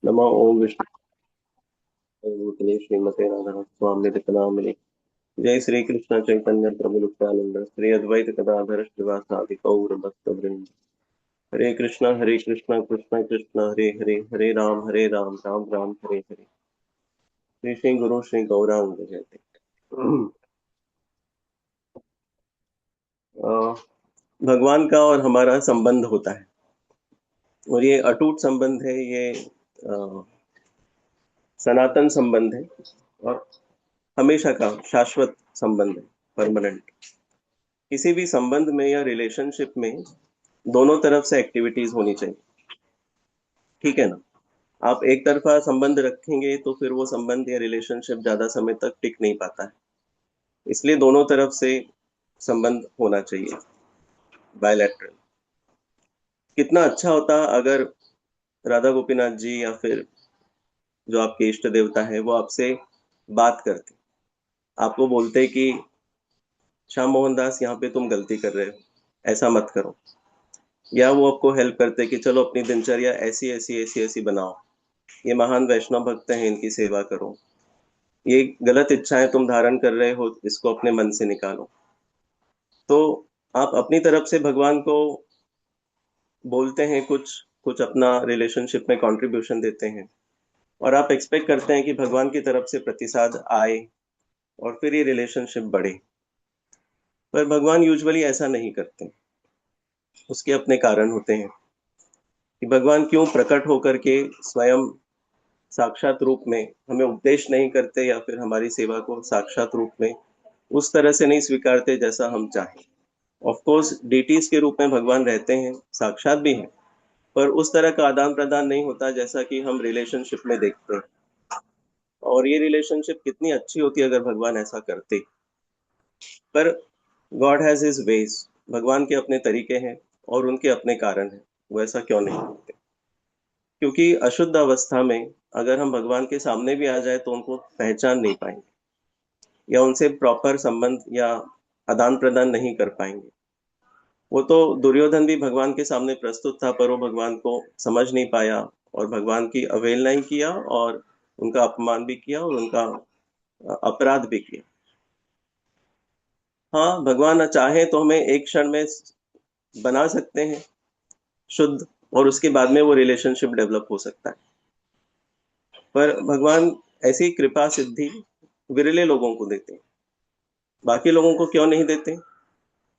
नमो ओम विष्णु श्रीमते राधा स्वामी नामिने। जय श्री कृष्ण चैतन्य प्रभु नित्यानंद श्री अद्वैत गदाधर श्रीवासादि गौर भक्त वृंद। हरे कृष्ण कृष्ण कृष्ण हरे हरे, हरे राम राम राम हरे हरे। श्री श्री गुरु श्री गौरांग जयते। अ, भगवान का और हमारा संबंध होता है, और ये अटूट संबंध है। ये सनातन संबंध है, और हमेशा का शाश्वत संबंध है, परमानेंट। किसी भी संबंध में या रिलेशनशिप में दोनों तरफ से एक्टिविटीज होनी चाहिए, ठीक है ना। आप एक तरफा संबंध रखेंगे तो फिर वो संबंध या रिलेशनशिप ज्यादा समय तक टिक नहीं पाता है। इसलिए दोनों तरफ से संबंध होना चाहिए, बायलैटरल। कितना अच्छा होता अगर राधा गोपीनाथ जी या फिर जो आपके इष्ट देवता है वो आपसे बात करते, आपको बोलते कि श्याम मोहन दास यहाँ पे तुम गलती कर रहे हो, ऐसा मत करो। या वो आपको हेल्प करते कि चलो अपनी दिनचर्या ऐसी ऐसी ऐसी ऐसी बनाओ, ये महान वैष्णव भक्त हैं, इनकी सेवा करो, ये गलत इच्छाएं तुम धारण कर रहे हो, इसको अपने मन से निकालो। तो आप अपनी तरफ से भगवान को बोलते हैं कुछ, कुछ अपना रिलेशनशिप में कंट्रीब्यूशन देते हैं, और आप एक्सपेक्ट करते हैं कि भगवान की तरफ से प्रतिसाद आए और फिर ये रिलेशनशिप बढ़े। पर भगवान यूजुअली ऐसा नहीं करते। उसके अपने कारण होते हैं कि भगवान क्यों प्रकट होकर के स्वयं साक्षात रूप में हमें उपदेश नहीं करते, या फिर हमारी सेवा को साक्षात रूप में उस तरह से नहीं स्वीकारते जैसा हम चाहें। ऑफ कोर्स डीटीज के रूप में भगवान रहते हैं, साक्षात भी हैं, पर उस तरह का आदान प्रदान नहीं होता जैसा कि हम रिलेशनशिप में देखते हैं। और ये रिलेशनशिप कितनी अच्छी होती अगर भगवान ऐसा करते। पर गॉड हैज हिज वेज, भगवान के अपने तरीके हैं और उनके अपने कारण हैं, वो ऐसा क्यों नहीं करते। क्योंकि अशुद्ध अवस्था में अगर हम भगवान के सामने भी आ जाए तो उनको पहचान नहीं पाएंगे, या उनसे प्रॉपर संबंध या आदान प्रदान नहीं कर पाएंगे। वो तो दुर्योधन भी भगवान के सामने प्रस्तुत था, पर वो भगवान को समझ नहीं पाया और भगवान की अवहेलना ही किया, और उनका अपमान भी किया और उनका अपराध भी किया। हाँ, भगवान चाहे तो हमें एक क्षण में बना सकते हैं शुद्ध, और उसके बाद में वो रिलेशनशिप डेवलप हो सकता है। पर भगवान ऐसी कृपा सिद्धि विरले लोगों को देते हैं। बाकी लोगों को क्यों नहीं देते?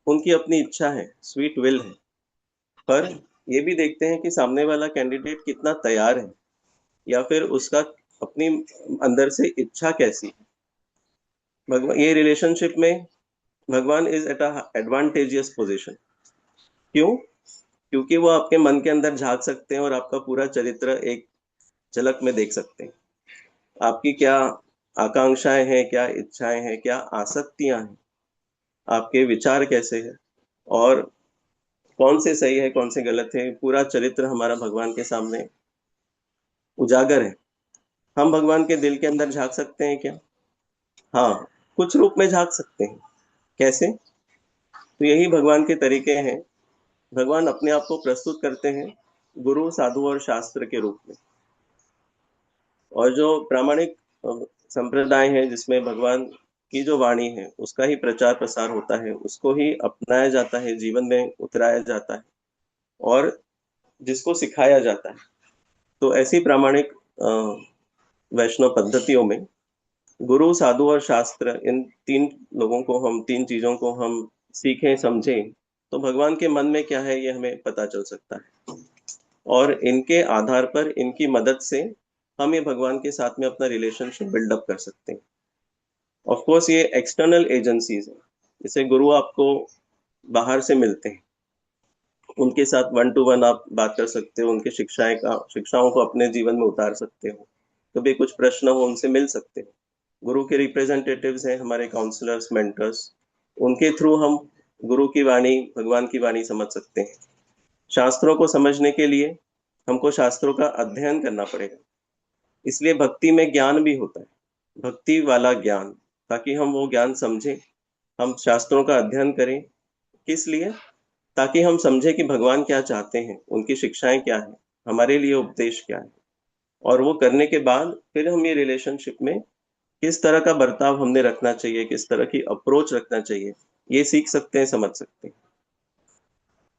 उनकी अपनी इच्छा है, स्वीट विल है। पर ये भी देखते हैं कि सामने वाला कैंडिडेट कितना तैयार है, या फिर उसका अपनी अंदर से इच्छा कैसी है। भगवान ये रिलेशनशिप में भगवान is at a advantageous position. क्यों? क्योंकि वो आपके मन के अंदर झांक सकते हैं और आपका पूरा चरित्र एक झलक में देख सकते हैं। आपकी क्या आकांक्षाएं हैं, क्या इच्छाएं हैं, क्या आसक्तियां हैं, आपके विचार कैसे हैं, और कौन से सही है कौन से गलत है, पूरा चरित्र हमारा भगवान के सामने उजागर है। हम भगवान के दिल के अंदर झांक सकते हैं क्या? हाँ, कुछ रूप में झांक सकते हैं। कैसे? तो यही भगवान के तरीके हैं। भगवान अपने आप को प्रस्तुत करते हैं गुरु, साधु और शास्त्र के रूप में। और जो प्रामाणिक संप्रदाय है जिसमें भगवान की जो वाणी है उसका ही प्रचार प्रसार होता है, उसको ही अपनाया जाता है, जीवन में उतराया जाता है, और जिसको सिखाया जाता है। तो ऐसी प्रामाणिक वैष्णव पद्धतियों में गुरु, साधु और शास्त्र, इन तीन लोगों को हम, तीन चीजों को हम सीखें समझें, तो भगवान के मन में क्या है ये हमें पता चल सकता है। और इनके आधार पर, इनकी मदद से हम ये भगवान के साथ में अपना रिलेशनशिप बिल्डअप कर सकते हैं। ऑफ कोर्स ये एक्सटर्नल एजेंसीज हैं, जैसे गुरु आपको बाहर से मिलते हैं, उनके साथ वन टू वन आप बात कर सकते हो, उनके शिक्षाओं को अपने जीवन में उतार सकते हो। कभी कुछ प्रश्न हो उनसे मिल सकते हो। गुरु के रिप्रेजेंटेटिव्स हैं हमारे काउंसलर्स, मेंटर्स, उनके थ्रू हम गुरु की वाणी, भगवान की वाणी समझ सकते हैं। शास्त्रों को समझने के लिए हमको शास्त्रों का अध्ययन करना पड़ेगा। इसलिए भक्ति में ज्ञान भी होता है, भक्ति वाला ज्ञान, ताकि हम वो ज्ञान समझें। हम शास्त्रों का अध्ययन करें, किस लिए? ताकि हम समझे कि भगवान क्या चाहते हैं, उनकी शिक्षाएं क्या है, हमारे लिए उपदेश क्या है। और वो करने के बाद फिर हम ये रिलेशनशिप में किस तरह का बर्ताव हमने रखना चाहिए, किस तरह की अप्रोच रखना चाहिए, ये सीख सकते हैं, समझ सकते हैं।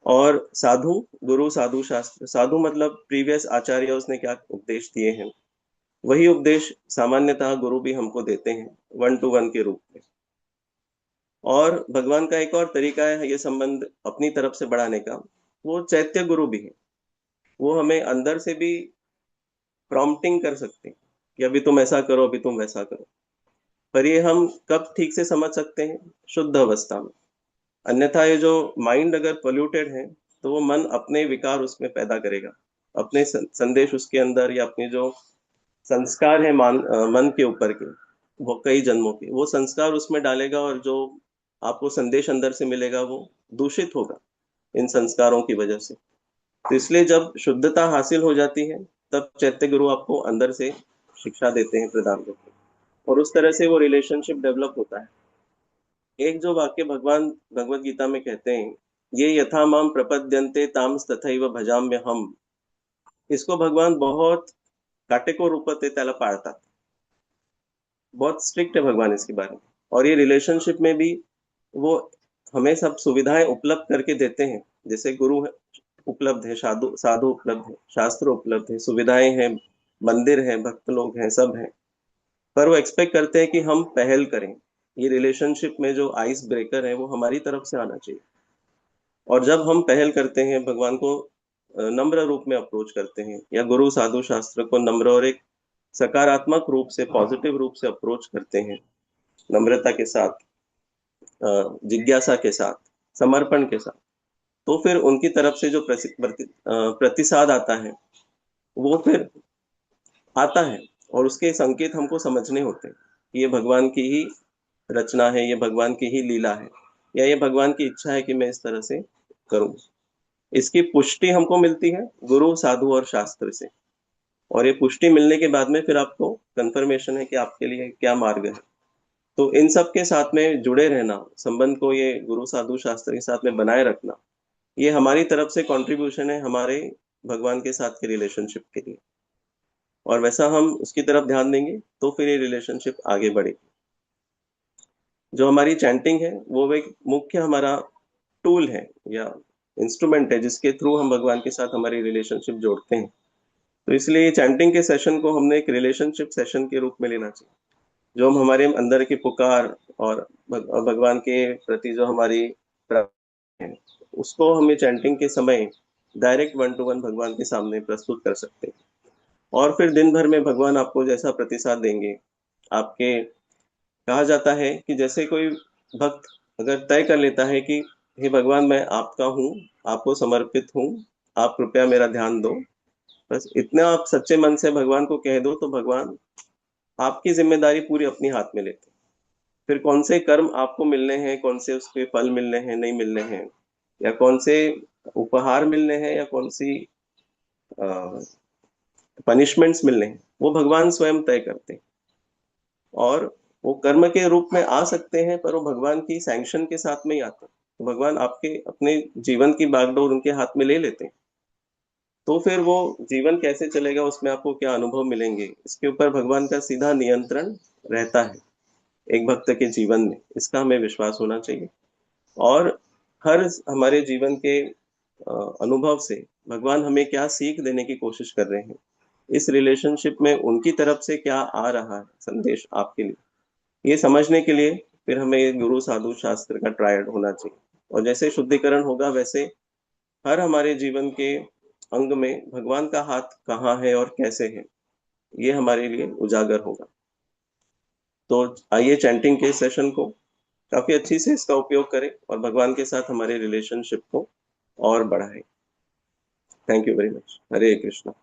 और साधु, गुरु साधु शास्त्र, साधु मतलब प्रीवियस आचार्य उसने क्या उपदेश दिए हैं, वही उपदेश सामान्यतः गुरु भी हमको देते हैं, वन टू वन के रूप में। और भगवान का एक और तरीका है ये संबंध अपनी तरफ से बढ़ाने का, वो चैत्य गुरु भी है। वो हमें अंदर से भी प्रॉम्प्टिंग कर सकते हैं कि अभी तुम ऐसा करो, अभी तुम वैसा करो। पर ये हम कब ठीक से समझ सकते हैं? शुद्ध अवस्था में। अन्यथा ये जो माइंड अगर पोल्यूटेड है, तो वो मन अपने विकार उसमें पैदा करेगा, अपने संदेश उसके अंदर, या अपने जो संस्कार है मन के ऊपर के, वो कई जन्मों के वो संस्कार उसमें डालेगा, और जो आपको संदेश अंदर से मिलेगा वो दूषित होगा इन संस्कारों की वजह से। तो इसलिए जब शुद्धता हासिल हो जाती है, तब चैत्य गुरु आपको अंदर से शिक्षा देते हैं, प्रदान करते हैं, और उस तरह से वो रिलेशनशिप डेवलप होता है। एक जो वाक्य भगवान भगवत गीता में कहते हैं, ये यथा माम प्रपद्यन्ते ताम तथैव भजाम्य हम, इसको भगवान बहुत काटेकोर रूपात त्याला पाळतात। बहुत स्ट्रिक्ट है भगवान इसके बारे में। और ये रिलेशनशिप में भी वो हमें सब सुविधाएं उपलब्ध करके देते हैं, जैसे गुरु है, उपलब्ध है, साधु साधु उपलब्ध है, शास्त्र उपलब्ध है, सुविधाएं हैं, मंदिर है, भक्त लोग हैं, सब हैं। पर वो एक्सपेक्ट करते हैं कि हम पहल करें। ये रिलेशनशिप में जो आइस ब्रेकर है वो हमारी तरफ से आना चाहिए। और जब हम पहल करते हैं, भगवान को नम्र रूप में अप्रोच करते हैं, या गुरु साधु शास्त्र को नम्र और एक सकारात्मक रूप से, पॉजिटिव रूप से अप्रोच करते हैं, नम्रता के साथ, जिज्ञासा के साथ, समर्पण के साथ, तो फिर उनकी तरफ से जो प्रतिसाद आता है, वो फिर आता है। और उसके संकेत हमको समझने होते हैं कि ये भगवान की ही रचना है, ये भगवान की ही लीला है, या ये भगवान की इच्छा है कि मैं इस तरह से करूं। इसकी पुष्टि हमको मिलती है गुरु साधु और शास्त्र से। और ये पुष्टि मिलने के बाद में फिर आपको कंफर्मेशन है कि आपके लिए क्या मार्ग है। तो इन सब के साथ में जुड़े रहना, संबंध को ये गुरु साधु शास्त्र के साथ में बनाए रखना, ये हमारी तरफ से कंट्रीब्यूशन है हमारे भगवान के साथ के रिलेशनशिप के लिए। और वैसा हम उसकी तरफ ध्यान देंगे तो फिर ये रिलेशनशिप आगे बढ़ेगी। जो हमारी चैंटिंग है वो एक मुख्य हमारा टूल है, या इंस्ट्रूमेंट है, जिसके थ्रू हम भगवान के साथ हमारी रिलेशनशिप जोड़ते हैं। तो इसलिए चैंटिंग के सेशन को हमने एक रिलेशनशिप सेशन के रूप में लेना चाहिए। जो हम हमारे अंदर की पुकार और भगवान के प्रति जो हमारी प्रार्थना है, उसको हमें चैंटिंग के समय डायरेक्ट वन टू वन भगवान के सामने प्रस्तुत कर सकते हैं। और फिर दिन भर में भगवान आपको जैसा प्रतिसाद देंगे, आपके, कहा जाता है कि जैसे कोई भक्त अगर तय कर लेता है कि हे भगवान, मैं आपका हूँ, आपको समर्पित हूँ, आप कृपया मेरा ध्यान दो, बस इतना आप सच्चे मन से भगवान को कह दो, तो भगवान आपकी जिम्मेदारी पूरी अपनी हाथ में लेते हैं। फिर कौन से कर्म आपको मिलने हैं, कौन से उसके फल मिलने हैं, नहीं मिलने हैं, या कौन से उपहार मिलने हैं, या कौन सी पनिशमेंट्स मिलने हैं, वो भगवान स्वयं तय करते हैं। और वो कर्म के रूप में आ सकते हैं, पर वो भगवान की सैंक्शन के साथ में ही आते हैं। तो भगवान आपके अपने जीवन की बागडोर उनके हाथ में ले लेते हैं। तो फिर वो जीवन कैसे चलेगा, उसमें आपको क्या अनुभव मिलेंगे, इसके ऊपर भगवान का सीधा नियंत्रण रहता है एक भक्त के जीवन में। इसका हमें विश्वास होना चाहिए। और हर हमारे जीवन के अनुभव से भगवान हमें क्या सीख देने की कोशिश कर रहे हैं, इस रिलेशनशिप में उनकी तरफ से क्या आ रहा है संदेश आपके लिए, ये समझने के लिए फिर हमें गुरु साधु शास्त्र का ट्रायड होना चाहिए। और जैसे शुद्धिकरण होगा, वैसे हर हमारे जीवन के अंग में भगवान का हाथ कहाँ है और कैसे है, ये हमारे लिए उजागर होगा। तो आइए चैंटिंग के सेशन को काफी अच्छी से इसका उपयोग करें, और भगवान के साथ हमारे रिलेशनशिप को और बढ़ाएं। Thank you very much. Hare Krishna.